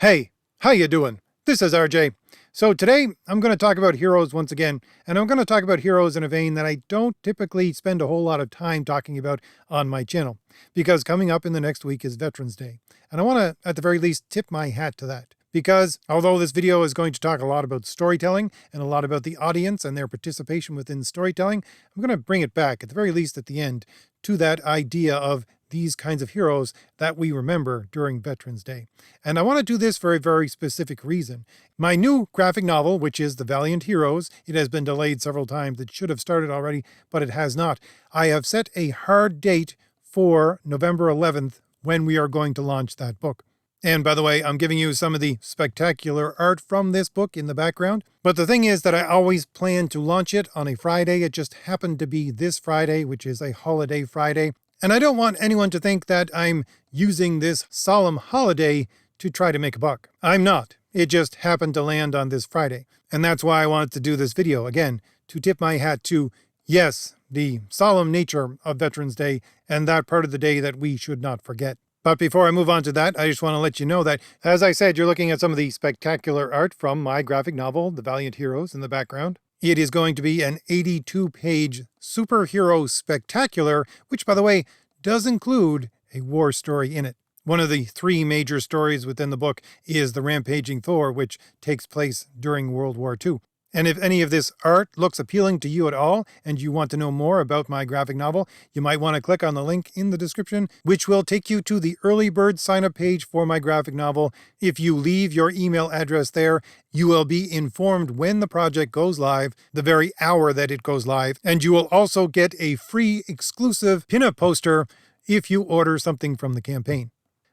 Hey, how you doing? This is RJ. So today I'm going to talk about heroes once again, and I'm going to talk about heroes in a vein that I don't typically spend a whole lot of time talking about on my channel, because coming up in the next week is Veterans Day, and I want to, at the very least, tip my hat to that. Because although this video is going to talk a lot about storytelling and a lot about the audience and their participation within storytelling, I'm going to bring it back, at the very least at the end, to that idea of these kinds of heroes that we remember during Veterans Day. And I want to do this for a very specific reason. My new graphic novel, which is The Valiant Heroes, it has been delayed several times. It should have started already, but it has not. I have set a hard date for November 11th when we are going to launch that book. And by the way, I'm giving you some of the spectacular art from this book in the background. But the thing is that I always plan to launch it on a Friday. It just happened to be this Friday, which is a holiday Friday. And I don't want anyone to think that I'm using this solemn holiday to try to make a buck. I'm not. It just happened to land on this Friday. And that's why I wanted to do this video, again, to tip my hat to, yes, the solemn nature of Veterans Day and that part of the day that we should not forget. But before I move on to that, I just want to let you know that, as I said, you're looking at some of the spectacular art from my graphic novel, The Valiant Heroes, in the background. It is going to be an 82-page superhero spectacular, which, by the way, does include a war story in it. One of the three major stories within the book is The Rampaging Thor, which takes place during World War II. And if any of this art looks appealing to you at all, and you want to know more about my graphic novel, you might want to click on the link in the description, which will take you to the early bird sign-up page for my graphic novel. If you leave your email address there, you will be informed when the project goes live, the very hour that it goes live, and you will also get a free exclusive pinup poster if you order something from the campaign.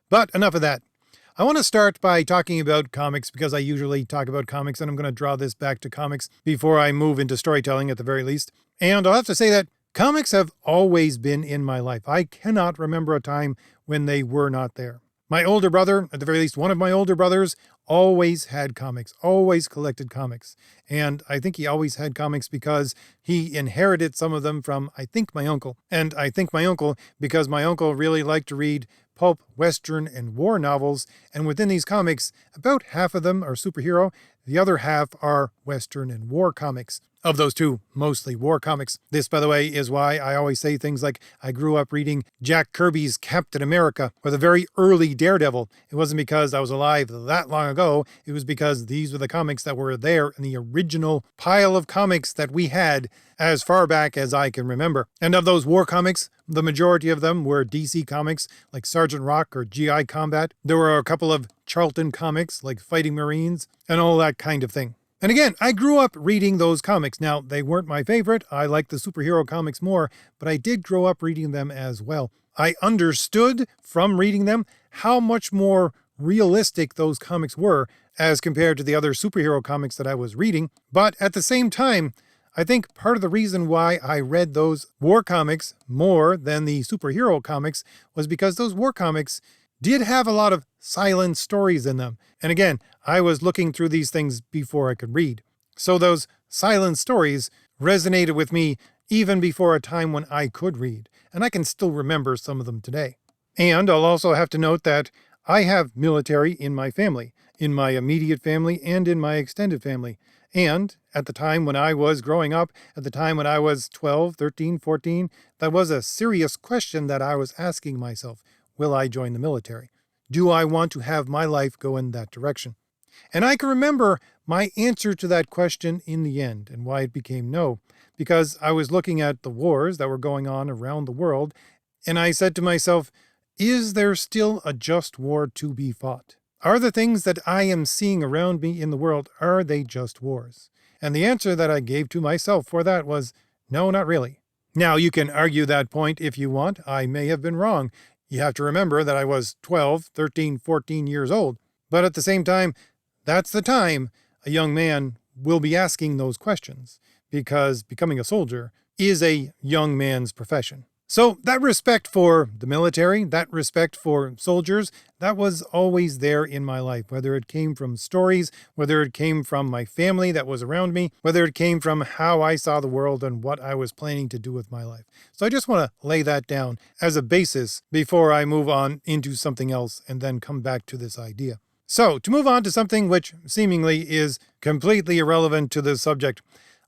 But enough of that. I want to start by talking about comics because I usually talk about comics, and I'm going to draw this back to comics before I move into storytelling at the very least. And I'll have to say that comics have always been in my life. I cannot remember a time when they were not there. My older brother, at the very least one of my older brothers, always had comics, always collected comics. And I think he always had comics because he inherited some of them from, I think, my uncle. And I think my uncle because my uncle really liked to read pulp, western, and war novels, and within these comics, about half of them are superhero, the other half are western and war comics. Of those two, mostly war comics. This, by the way, is why I always say things like I grew up reading Jack Kirby's Captain America or the very early Daredevil. It wasn't because I was alive that long ago, it was because these were the comics that were there in the original pile of comics that we had as far back as I can remember. And of those war comics, the majority of them were DC comics like Sergeant Rock or GI Combat. There were a couple of Charlton comics like Fighting Marines and all that kind of thing. And again, I grew up reading those comics. Now, they weren't my favorite. I liked the superhero comics more, but I did grow up reading them as well. I understood from reading them how much more realistic those comics were as compared to the other superhero comics that I was reading. But at the same time, I think part of the reason why I read those war comics more than the superhero comics was because those war comics did have a lot of silent stories in them. And again, I was looking through these things before I could read. So those silent stories resonated with me even before a time when I could read. And I can still remember some of them today. And I'll also have to note that I have military in my family, in my immediate family and in my extended family. And at the time when I was growing up, at the time when I was 12, 13, 14, that was a serious question that I was asking myself. Will I join the military? Do I want to have my life go in that direction? And I can remember my answer to that question in the end and why it became no, because I was looking at the wars that were going on around the world, and I said to myself, is there still a just war to be fought? Are the things that I am seeing around me in the world, are they just wars? And the answer that I gave to myself for that was, no, not really. Now, you can argue that point if you want. I may have been wrong. You have to remember that I was 12, 13, 14 years old. But at the same time, that's the time a young man will be asking those questions, because becoming a soldier is a young man's profession. So that respect for the military, that respect for soldiers, that was always there in my life, whether it came from stories, whether it came from my family that was around me, whether it came from how I saw the world and what I was planning to do with my life. So I just want to lay that down as a basis before I move on into something else and then come back to this idea. So, to move on to something which seemingly is completely irrelevant to this subject,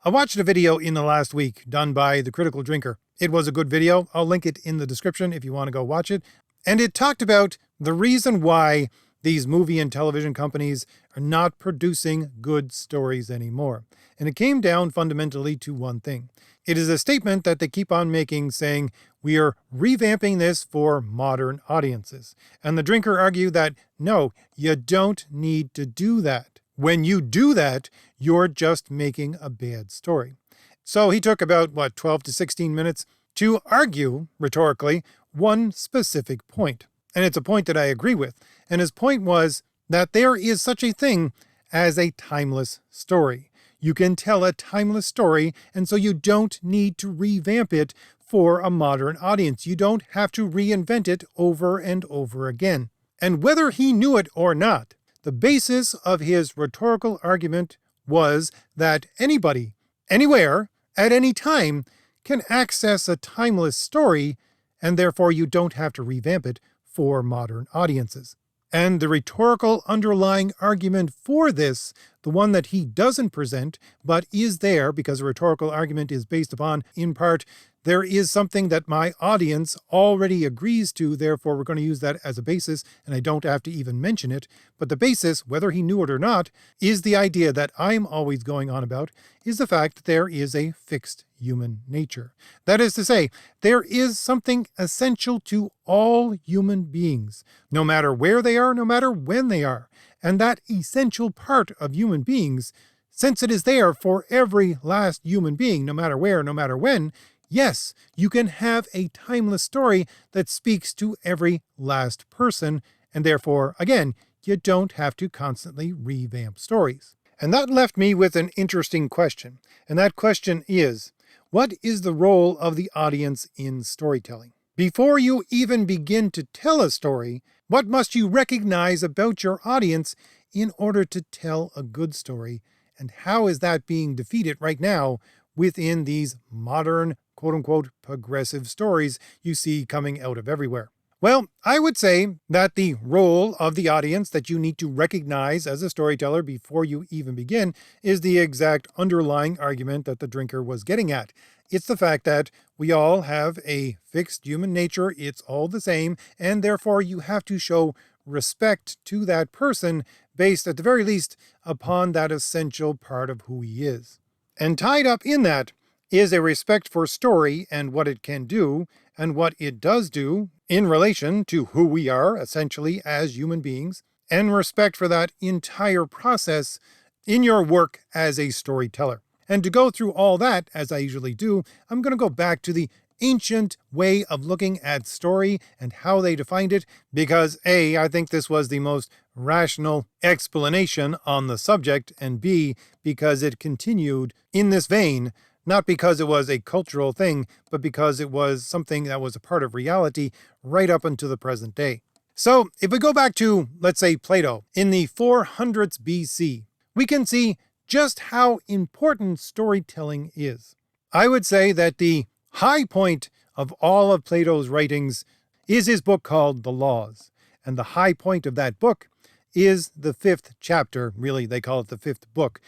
I watched a video in the last week done by The Critical Drinker. It was a good video. I'll link it in the description if you want to go watch it. And it talked about the reason why these movie and television companies are not producing good stories anymore. And it came down fundamentally to one thing. It is a statement that they keep on making, saying, we are revamping this for modern audiences. And the drinker argued that, no, you don't need to do that. When you do that, you're just making a bad story. So he took about, 12 to 16 minutes to argue, rhetorically, one specific point. And it's a point that I agree with. And his point was that there is such a thing as a timeless story. You can tell a timeless story, and so you don't need to revamp it for a modern audience. You don't have to reinvent it over and over again. And whether he knew it or not, the basis of his rhetorical argument was that anybody, anywhere, at any time, can access a timeless story, and therefore you don't have to revamp it for modern audiences. And the rhetorical underlying argument for this, the one that he doesn't present, but is there because a rhetorical argument is based upon, in part, there is something that my audience already agrees to, therefore we're going to use that as a basis, and I don't have to even mention it. But the basis, whether he knew it or not, is the idea that I'm always going on about, is the fact that there is a fixed human nature. That is to say, there is something essential to all human beings, no matter where they are, no matter when they are. And that essential part of human beings, since it is there for every last human being, no matter where, no matter when, yes, you can have a timeless story that speaks to every last person, and therefore, again, you don't have to constantly revamp stories. And that left me with an interesting question. And that question is, what is the role of the audience in storytelling? Before you even begin to tell a story, what must you recognize about your audience in order to tell a good story? And how is that being defeated right now within these modern, quote-unquote, progressive stories you see coming out of everywhere? Well, I would say that the role of the audience that you need to recognize as a storyteller before you even begin is the exact underlying argument that the drinker was getting at. It's the fact that we all have a fixed human nature, it's all the same, and therefore you have to show respect to that person based, at the very least, upon that essential part of who he is. And tied up in that is a respect for story and what it can do and what it does do in relation to who we are, essentially, as human beings, and respect for that entire process in your work as a storyteller. And to go through all that, as I usually do, I'm going to go back to the ancient way of looking at story and how they defined it, because A, I think this was the most rational explanation on the subject, and B, because it continued in this vein, not because it was a cultural thing, but because it was something that was a part of reality right up until the present day. So if we go back to, let's say, Plato in the 400s BC, we can see just how important storytelling is. I would say that the high point of all of Plato's writings is his book called The Laws. And the high point of that book is the 5th chapter. Really, they call it the 5th book.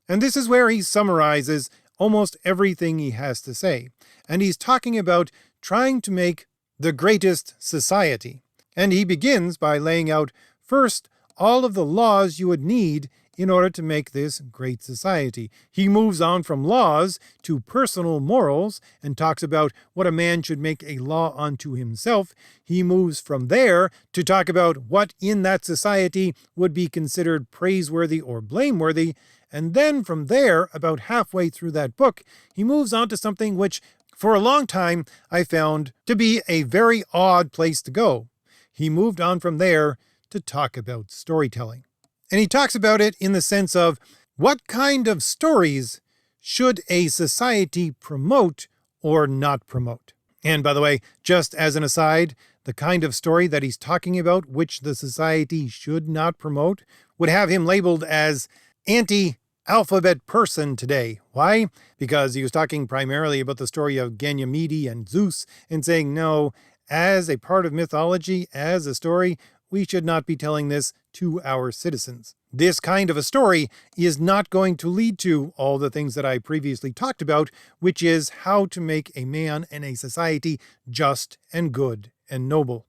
And this is where he summarizes almost everything he has to say. And he's talking about trying to make the greatest society. And he begins by laying out, first, all of the laws you would need in order to make this great society. He moves on from laws to personal morals and talks about what a man should make a law unto himself. He moves from there to talk about what in that society would be considered praiseworthy or blameworthy. And then from there, about halfway through that book, he moves on to something which, for a long time, I found to be a very odd place to go. He moved on from there to talk about storytelling. And he talks about it in the sense of what kind of stories should a society promote or not promote. And by the way, just as an aside, the kind of story that he's talking about, which the society should not promote, would have him labeled as anti-alphabet person today. Why? Because he was talking primarily about the story of Ganymede and Zeus and saying, no, as a part of mythology, as a story, we should not be telling this to our citizens. This kind of a story is not going to lead to all the things that I previously talked about, which is how to make a man and a society just and good and noble.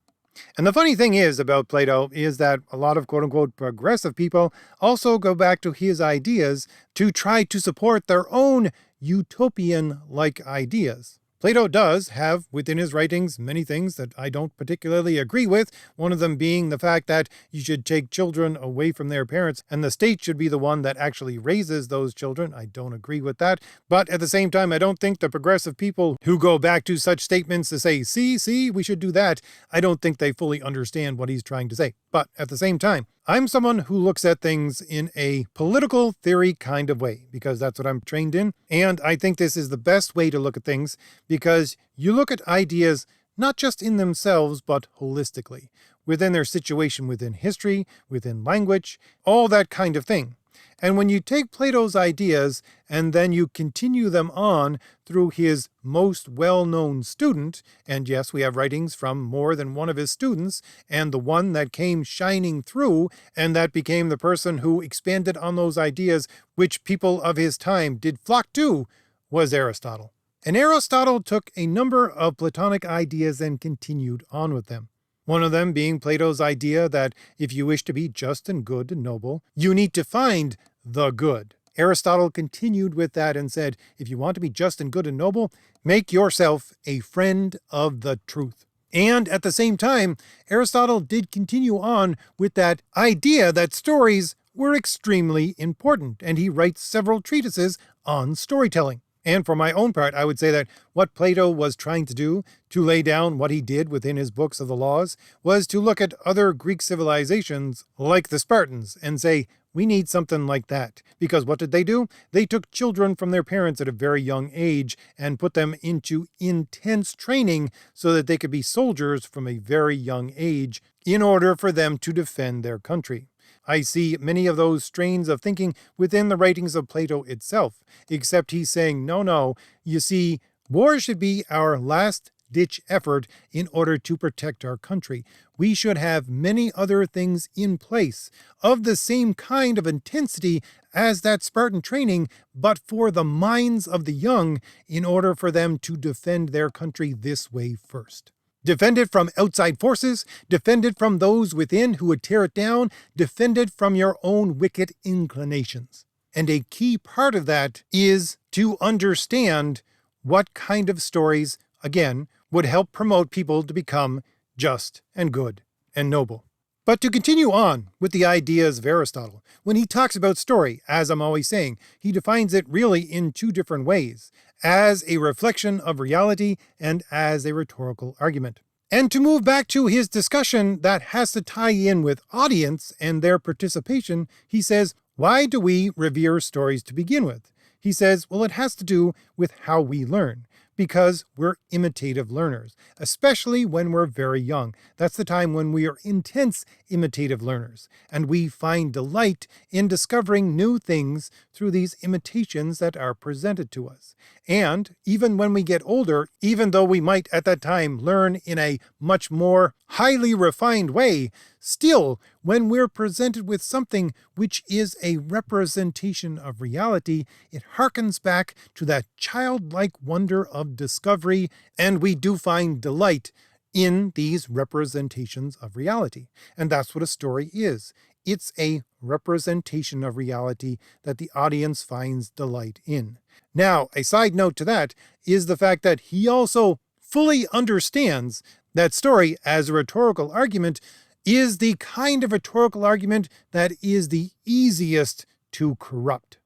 And the funny thing is about Plato is that a lot of quote-unquote progressive people also go back to his ideas to try to support their own utopian-like ideas. Plato does have within his writings many things that I don't particularly agree with, one of them being the fact that you should take children away from their parents and the state should be the one that actually raises those children. I don't agree with that. But at the same time, I don't think the progressive people who go back to such statements to say, see, we should do that, I don't think they fully understand what he's trying to say. But at the same time, I'm someone who looks at things in a political theory kind of way, because that's what I'm trained in. And I think this is the best way to look at things, because you look at ideas not just in themselves, but holistically, within their situation within history, within language, all that kind of thing. And when you take Plato's ideas and then you continue them on through his most well-known student, and yes, we have writings from more than one of his students, and the one that came shining through and that became the person who expanded on those ideas, which people of his time did flock to, was Aristotle. And Aristotle took a number of Platonic ideas and continued on with them. One of them being Plato's idea that if you wish to be just and good and noble, you need to find the good. Aristotle continued with that and said, if you want to be just and good and noble, make yourself a friend of the truth. And at the same time, Aristotle did continue on with that idea that stories were extremely important, and he writes several treatises on storytelling. And for my own part, I would say that what Plato was trying to do, to lay down what he did within his books of the laws, was to look at other Greek civilizations like the Spartans and say, we need something like that. Because what did they do? They took children from their parents at a very young age and put them into intense training so that they could be soldiers from a very young age in order for them to defend their country. I see many of those strains of thinking within the writings of Plato itself, except he's saying, no, you see, war should be our last-ditch effort in order to protect our country. We should have many other things in place of the same kind of intensity as that Spartan training, but for the minds of the young in order for them to defend their country this way first. Defend it from outside forces, defend it from those within who would tear it down, defend it from your own wicked inclinations. And a key part of that is to understand what kind of stories, again, would help promote people to become just and good and noble. But to continue on with the ideas of Aristotle, when he talks about story, as I'm always saying, he defines it really in two different ways, as a reflection of reality and as a rhetorical argument. And to move back to his discussion that has to tie in with audience and their participation, he says, why do we revere stories to begin with? He says, well, it has to do with how we learn, because we're imitative learners, especially when we're very young. That's the time when we are intense imitative learners, and we find delight in discovering new things through these imitations that are presented to us. And even when we get older, even though we might at that time learn in a much more highly refined way, still, when we're presented with something which is a representation of reality, it harkens back to that childlike wonder of discovery, and we do find delight in these representations of reality. And that's what a story is. It's a representation of reality that the audience finds delight in. Now, a side note to that is the fact that he also fully understands that story as a rhetorical argument is the kind of rhetorical argument that is the easiest to corrupt.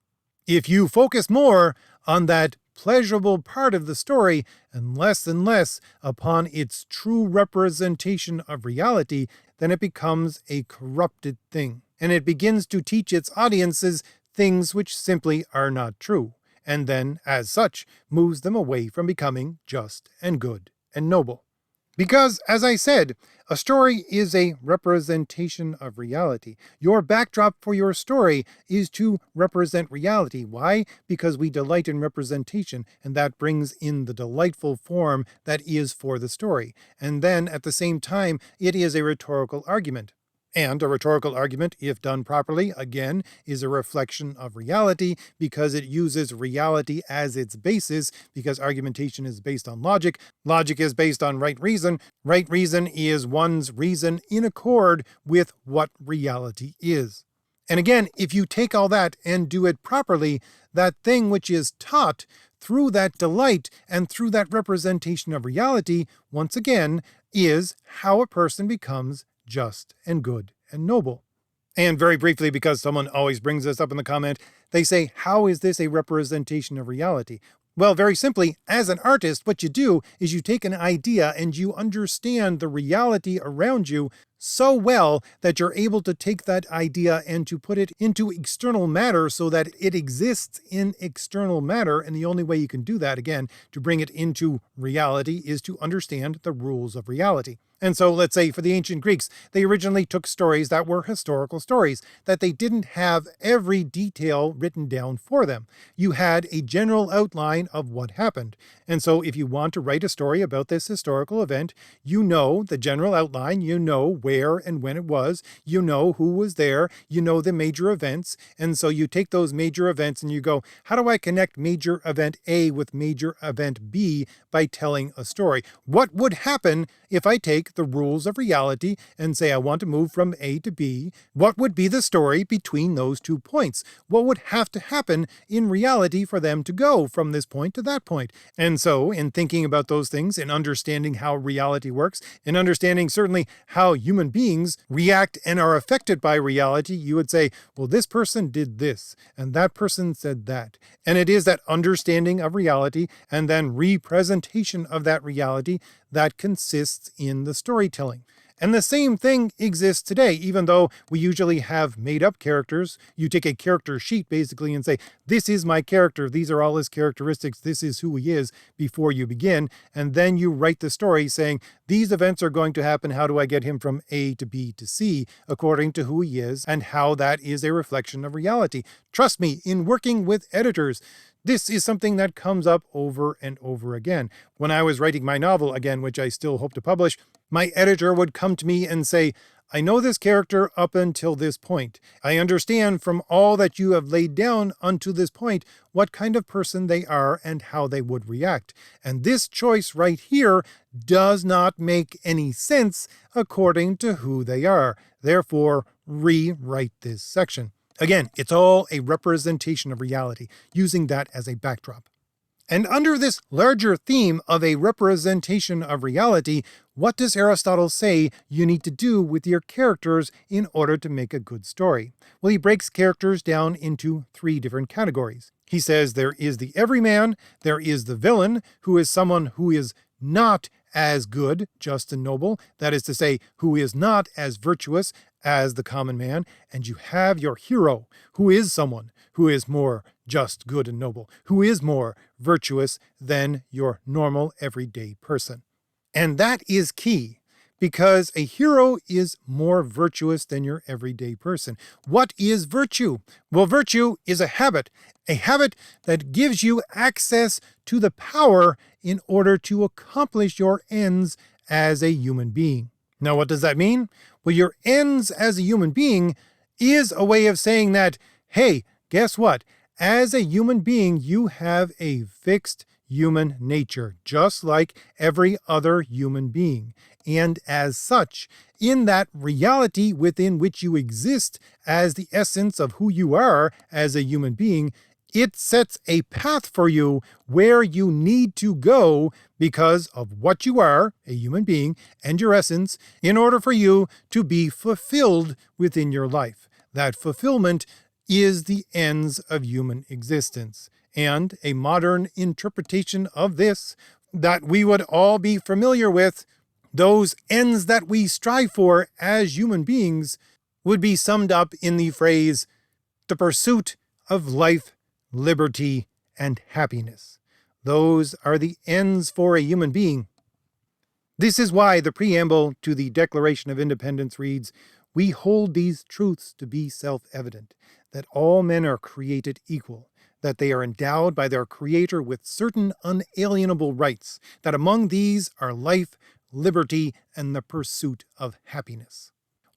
If you focus more on that pleasurable part of the story and less upon its true representation of reality, then it becomes a corrupted thing. And it begins to teach its audiences things which simply are not true, and then, as such, moves them away from becoming just and good and noble. Because, as I said, a story is a representation of reality. Your backdrop for your story is to represent reality. Why? Because we delight in representation, and that brings in the delightful form that is for the story. And then, at the same time, it is a rhetorical argument. And a rhetorical argument, if done properly, again, is a reflection of reality because it uses reality as its basis, because argumentation is based on logic. Logic is based on right reason. Right reason is one's reason in accord with what reality is. And again, if you take all that and do it properly, that thing which is taught through that delight and through that representation of reality, once again, is how a person becomes just and good and noble. And very briefly, because someone always brings this up in the comment, they say, how is this a representation of reality? Well, very simply, as an artist, what you do is you take an idea and you understand the reality around you so well that you're able to take that idea and to put it into external matter so that it exists in external matter. And the only way you can do that, again, to bring it into reality is to understand the rules of reality. And so let's say for the ancient Greeks, they originally took stories that were historical stories, that they didn't have every detail written down for them. You had a general outline of what happened. And so if you want to write a story about this historical event, you know the general outline, you know where and when it was, you know who was there, you know the major events. And so you take those major events and you go, how do I connect major event A with major event B by telling a story? What would happen if I take the rules of reality and say I want to move from A to B? What would be the story between those 2 points? What would have to happen in reality for them to go from this point to that point? And so in thinking about those things and understanding how reality works and understanding certainly how human beings react and are affected by reality, you would say, well, this person did this and that person said that. And it is that understanding of reality and then representation of that reality that consists in the storytelling. And the same thing exists today, even though we usually have made up characters. You take a character sheet basically and say, this is my character, these are all his characteristics, this is who he is before you begin. And then you write the story saying, these events are going to happen, how do I get him from A to B to C, according to who he is and how that is a reflection of reality. Trust me, in working with editors, this is something that comes up over and over again. When I was writing my novel, again, which I still hope to publish, my editor would come to me and say, I know this character up until this point. I understand from all that you have laid down unto this point what kind of person they are and how they would react. And this choice right here does not make any sense according to who they are. Therefore, rewrite this section. Again, it's all a representation of reality, using that as a backdrop. And under this larger theme of a representation of reality, what does Aristotle say you need to do with your characters in order to make a good story? Well, he breaks characters down into 3 different categories. He says there is the everyman, there is the villain, who is someone who is not as good, just and noble, that is to say, who is not as virtuous as the common man, and you have your hero, who is someone who is more just, good, and noble, who is more virtuous than your normal everyday person. And that is key, because a hero is more virtuous than your everyday person. What is virtue? Well, virtue is a habit that gives you access to the power in order to accomplish your ends as a human being. Now, what does that mean? Well, your ends as a human being is a way of saying that, hey, guess what? As a human being, you have a fixed human nature, just like every other human being. And as such, in that reality within which you exist as the essence of who you are as a human being, it sets a path for you where you need to go because of what you are, a human being, and your essence, in order for you to be fulfilled within your life. That fulfillment is the ends of human existence. And a modern interpretation of this that we would all be familiar with, those ends that we strive for as human beings, would be summed up in the phrase, the pursuit of life, liberty, and happiness. Those are the ends for a human being. This is why the preamble to the Declaration of Independence reads, "We hold these truths to be self-evident, that all men are created equal, that they are endowed by their Creator with certain unalienable rights, that among these are life, liberty, and the pursuit of happiness."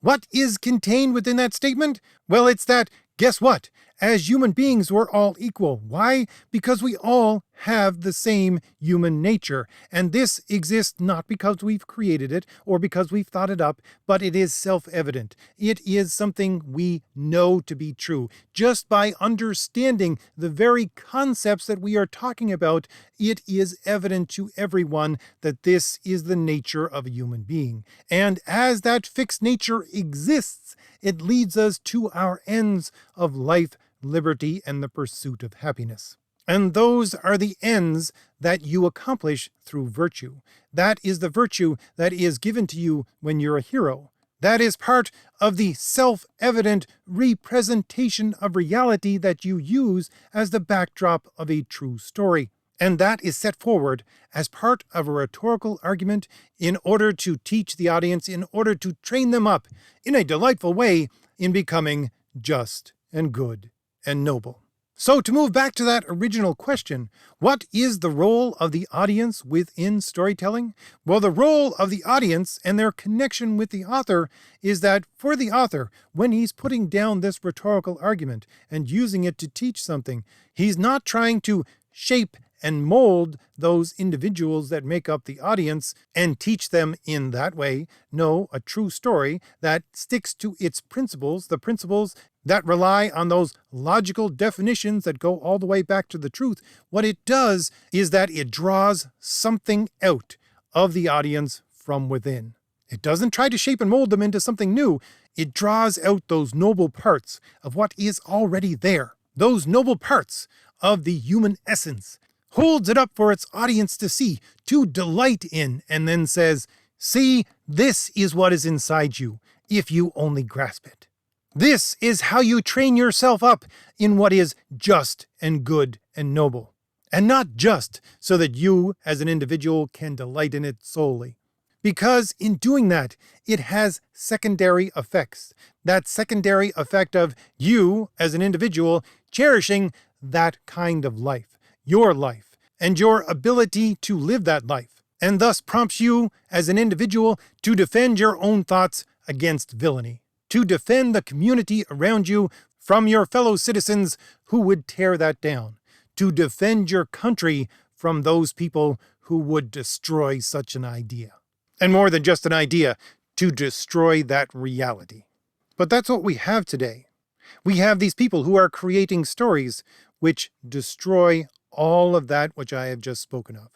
What is contained within that statement? Well, it's that, guess what? As human beings, we're all equal. Why? Because we all have the same human nature. And this exists not because we've created it or because we've thought it up, but it is self-evident. It is something we know to be true. Just by understanding the very concepts that we are talking about, it is evident to everyone that this is the nature of a human being. And as that fixed nature exists, it leads us to our ends of life, liberty, and the pursuit of happiness. And those are the ends that you accomplish through virtue. That is the virtue that is given to you when you're a hero. That is part of the self-evident representation of reality that you use as the backdrop of a true story. And that is set forward as part of a rhetorical argument in order to teach the audience, in order to train them up in a delightful way in becoming just and good and noble. So to move back to that original question, what is the role of the audience within storytelling? Well, the role of the audience and their connection with the author is that for the author, when he's putting down this rhetorical argument and using it to teach something, he's not trying to shape and mold those individuals that make up the audience and teach them in that way. No, a true story that sticks to its principles, the principles that rely on those logical definitions that go all the way back to the truth. What it does is that it draws something out of the audience from within. It doesn't try to shape and mold them into something new. It draws out those noble parts of what is already there. Those noble parts of the human essence, holds it up for its audience to see, to delight in, and then says, see, this is what is inside you, if you only grasp it. This is how you train yourself up in what is just and good and noble. And not just so that you, as an individual, can delight in it solely. Because in doing that, it has secondary effects. That secondary effect of you, as an individual, cherishing that kind of life, your life, and your ability to live that life, and thus prompts you, as an individual, to defend your own thoughts against villainy, to defend the community around you from your fellow citizens who would tear that down, to defend your country from those people who would destroy such an idea. And more than just an idea, to destroy that reality. But that's what we have today. We have these people who are creating stories which destroy all of that which I have just spoken of.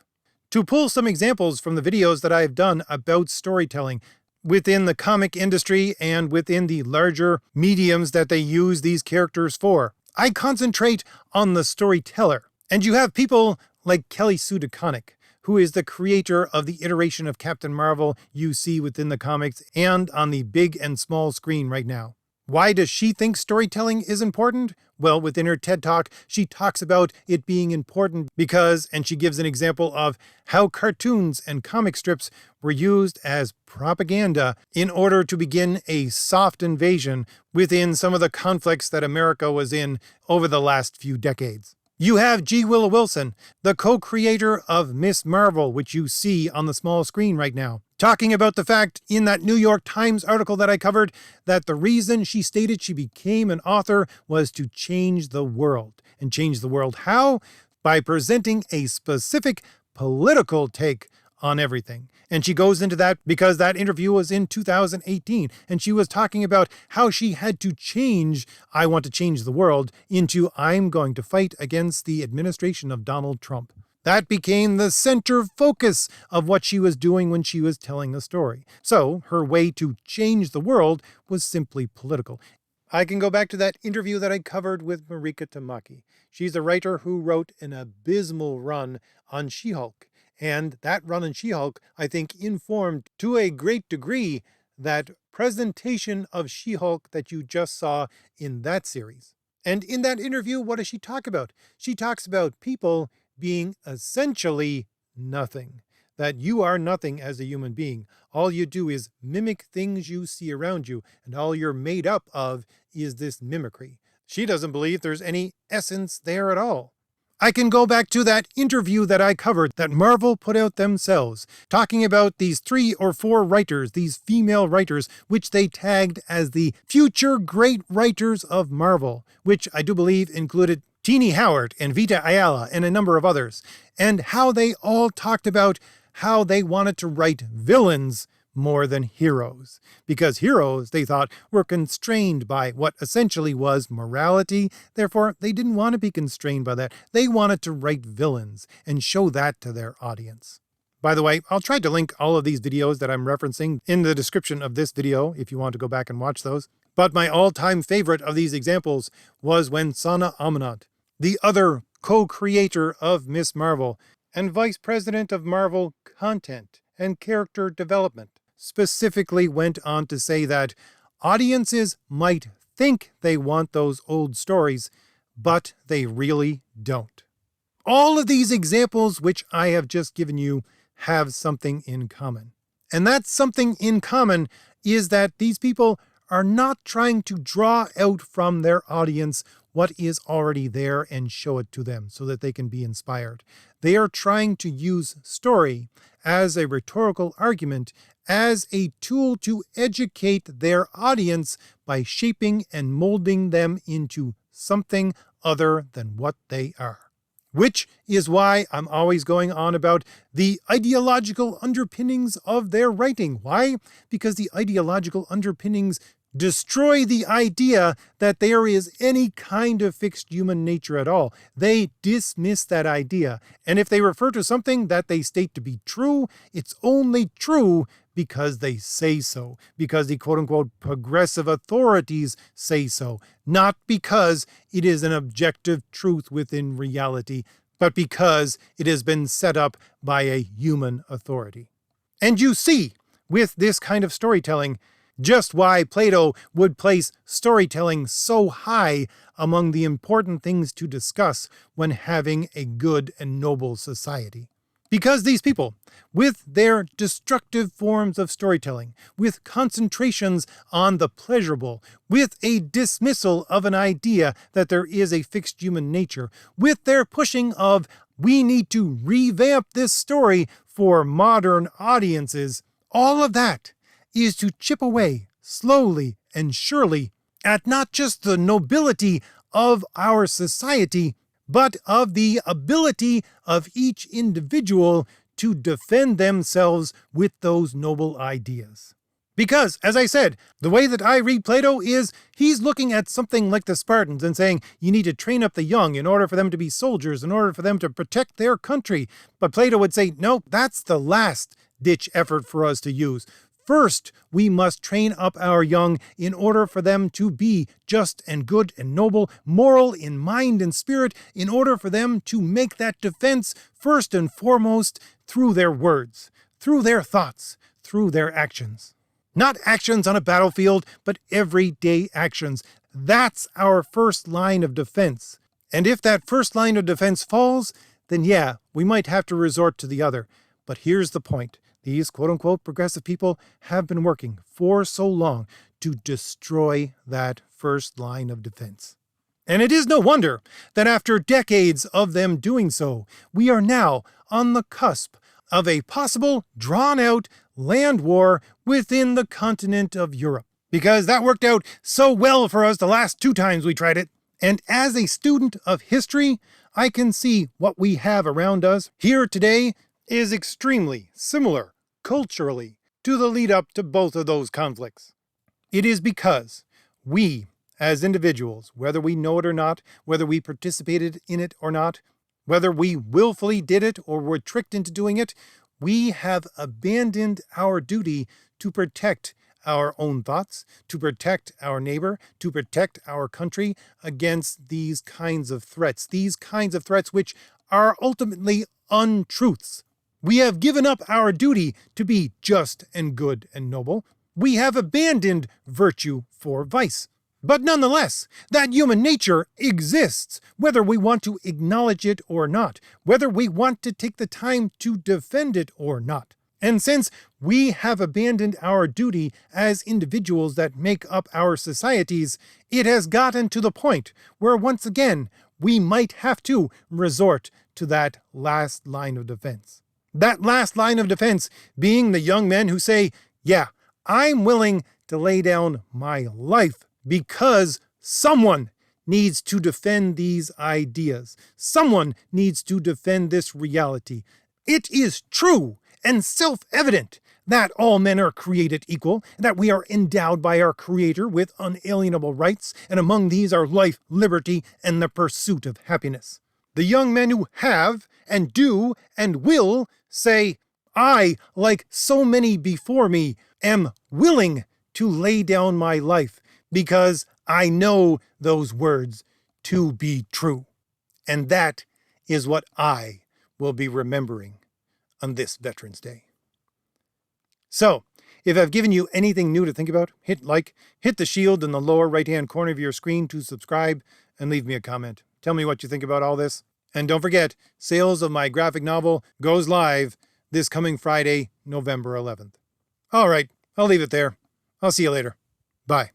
To pull some examples from the videos that I have done about storytelling within the comic industry and within the larger mediums that they use these characters for, I concentrate on the storyteller. And you have people like Sue Deconnick, who is the creator of the iteration of Captain Marvel you see within the comics and on the big and small screen right now. Why does she think storytelling is important? Well, within her TED Talk, she talks about it being important because, and she gives an example of how cartoons and comic strips were used as propaganda in order to begin a soft invasion within some of the conflicts that America was in over the last few decades. You have Willow Wilson, the co-creator of Miss Marvel, which you see on the small screen right now, talking about the fact in that New York Times article that I covered that the reason she stated she became an author was to change the world. And change the world how? By presenting a specific political take on everything. And she goes into that because that interview was in 2018. And she was talking about how she had to change I want to change the world into I'm going to fight against the administration of Donald Trump. That became the center focus of what she was doing when she was telling the story. So her way to change the world was simply political. I can go back to that interview that I covered with Mariko Tamaki. She's a writer who wrote an abysmal run on She-Hulk. And that run on She-Hulk, I think, informed to a great degree that presentation of She-Hulk that you just saw in that series. And in that interview, what does she talk about? She talks about people being essentially nothing. That you are nothing as a human being. All you do is mimic things you see around you, and all you're made up of is this mimicry. She doesn't believe there's any essence there at all. I can go back to that interview that I covered that Marvel put out themselves, talking about these 3 or 4 writers, these female writers, which they tagged as the future great writers of Marvel, which I do believe included Tini Howard and Vita Ayala and a number of others, and how they all talked about how they wanted to write villains more than heroes, because heroes, they thought, were constrained by what essentially was morality. Therefore, they didn't want to be constrained by that. They wanted to write villains and show that to their audience. By the way, I'll try to link all of these videos that I'm referencing in the description of this video if you want to go back and watch those. But my all-time favorite of these examples was when Sana Amanat, the other co-creator of Ms. Marvel and vice president of Marvel Content and Character Development, specifically went on to say that audiences might think they want those old stories, but they really don't. All of these examples which I have just given you have something in common. And that something in common is that these people are not trying to draw out from their audience what is already there and show it to them so that they can be inspired. They are trying to use story as a rhetorical argument, as a tool to educate their audience by shaping and molding them into something other than what they are. Which is why I'm always going on about the ideological underpinnings of their writing. Why? Because the ideological underpinnings destroy the idea that there is any kind of fixed human nature at all. They dismiss that idea. And if they refer to something that they state to be true, it's only true because they say so, because the quote-unquote progressive authorities say so, not because it is an objective truth within reality, but because it has been set up by a human authority. And you see, with this kind of storytelling, just why Plato would place storytelling so high among the important things to discuss when having a good and noble society. Because these people, with their destructive forms of storytelling, with concentrations on the pleasurable, with a dismissal of an idea that there is a fixed human nature, with their pushing of, we need to revamp this story for modern audiences, all of that is to chip away slowly and surely at not just the nobility of our society, but of the ability of each individual to defend themselves with those noble ideas. Because, as I said, the way that I read Plato is he's looking at something like the Spartans and saying you need to train up the young in order for them to be soldiers, in order for them to protect their country. But Plato would say, no, that's the last-ditch effort for us to use. First, we must train up our young in order for them to be just and good and noble, moral in mind and spirit, in order for them to make that defense first and foremost through their words, through their thoughts, through their actions. Not actions on a battlefield, but everyday actions. That's our first line of defense. And if that first line of defense falls, then yeah, we might have to resort to the other. But here's the point. These quote-unquote progressive people have been working for so long to destroy that first line of defense. And it is no wonder that after decades of them doing so, we are now on the cusp of a possible drawn-out land war within the continent of Europe. Because that worked out so well for us the last 2 times we tried it. And as a student of history, I can see what we have around us here today is extremely similar culturally to the lead up to both of those conflicts. It is because we, as individuals, whether we know it or not, whether we participated in it or not, whether we willfully did it or were tricked into doing it, we have abandoned our duty to protect our own thoughts, to protect our neighbor, to protect our country against these kinds of threats which are ultimately untruths. We have given up our duty to be just and good and noble. We have abandoned virtue for vice. But nonetheless, that human nature exists, whether we want to acknowledge it or not, whether we want to take the time to defend it or not. And since we have abandoned our duty as individuals that make up our societies, it has gotten to the point where once again we might have to resort to that last line of defense. That last line of defense being the young men who say, yeah, I'm willing to lay down my life because someone needs to defend these ideas. Someone needs to defend this reality. It is true and self-evident that all men are created equal, that we are endowed by our Creator with unalienable rights, and among these are life, liberty, and the pursuit of happiness. The young men who have, and do, and will say, I, like so many before me, am willing to lay down my life because I know those words to be true. And that is what I will be remembering on this Veterans Day. So, if I've given you anything new to think about, hit like, hit the shield in the lower right-hand corner of your screen to subscribe, and leave me a comment. Tell me what you think about all this. And don't forget, sales of my graphic novel goes live this coming Friday, November 11th. All right, I'll leave it there. I'll see you later. Bye.